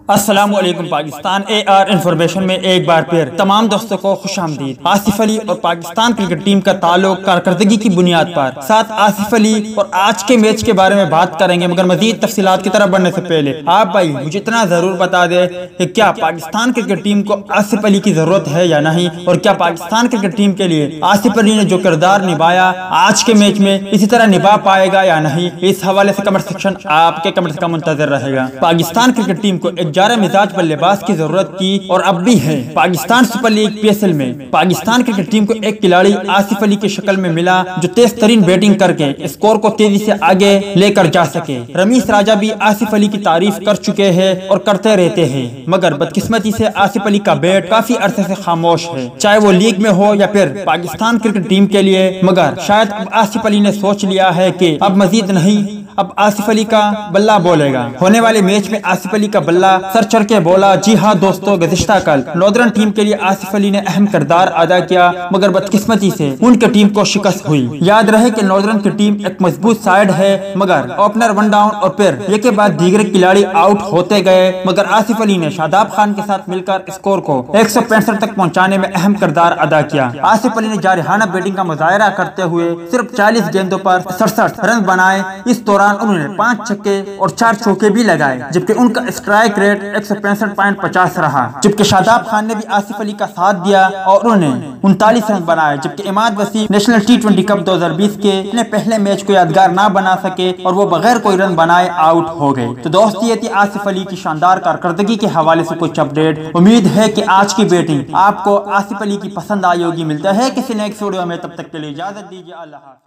अस्सलामुअलैकुम Pakistan AR information में एक बार फिर तमाम दोस्तों को खुशामदीद। आसिफ अली और पाकिस्तान क्रिकेट टीम का ताल्लुक कारकर्दगी की बुनियाद पर साथ आसिफ अली और आज के मैच के बारे में बात करेंगे, मगर मजीद तफसीलात की तरफ बढ़ने से पहले आप भाई मुझे इतना जरूर बता दे कि क्या पाकिस्तान क्रिकेट टीम को आसिफ अली की जरूरत है या नहीं, और क्या पाकिस्तान क्रिकेट टीम के लिए आसिफ अली ने जो किरदार निभाया आज के मैच में इसी तरह निभा पाएगा या नहीं। इस हवाले से कमेंट सेक्शन आपके कमेंट का मुंतजर रहेगा। पाकिस्तान क्रिकेट टीम को एक जारा मिजाज बल्लेबाज की जरूरत थी और अब भी है। पाकिस्तान सुपर लीग PSL में पाकिस्तान क्रिकेट टीम को एक खिलाड़ी आसिफ अली की शक्ल में मिला जो तेज तरीन बैटिंग करके स्कोर को तेजी से आगे लेकर जा सके। रमीज राजा भी आसिफ अली की तारीफ कर चुके हैं और करते रहते हैं, मगर बदकिस्मती से आसिफ अली का बैट काफी अरसे से खामोश है, चाहे वो लीग में हो या फिर पाकिस्तान क्रिकेट टीम के लिए। मगर शायद अब आसिफ अली ने सोच लिया है कि अब मजीद नहीं, अब आसिफ अली का बल्ला बोलेगा। होने वाले मैच में आसिफ अली का बल्ला सर चढ़ के बोला। जी हाँ दोस्तों, गुज़िश्ता कल नॉर्दर्न टीम के लिए आसिफ अली ने अहम किरदार अदा किया, मगर बदकिस्मती से उनकी टीम को शिकस्त हुई। याद रहे कि नॉर्दर्न की टीम एक मजबूत साइड है, मगर ओपनर वन डाउन और फिर एक के बाद दीगर खिलाड़ी आउट होते गए, मगर आसिफ अली ने शादाब खान के साथ मिलकर स्कोर को 165 तक पहुँचाने में अहम किरदार अदा किया। आसिफ अली ने जारहाना बैटिंग का मुजाहरा करते हुए सिर्फ 40 गेंदों पर 67 रन बनाए। इस दौरान उन्होंने 5 छक्के और 4 चौके भी लगाए, जबकि उनका स्ट्राइक रेट 165.50 रहा। जबकि शादाब खान ने भी आसिफ अली का साथ दिया और उन्होंने 39 रन बनाए, जबकि Imad Wasim national T20 cup 2020 के अपने पहले मैच को यादगार ना बना सके और वो बगैर कोई रन बनाए आउट हो गए। तो दोस्त, ये थी आसिफ अली की शानदार कारकर्दगी के हवाले से कुछ अपडेट। उम्मीद है कि आज की बैटिंग आपको आसिफ अली की पसंद आई होगी। मिलता है किसी नेक्स्ट वीडियो में, तब तक के लिए इजाजत दीजिए। अल्लाह हाफ़िज़।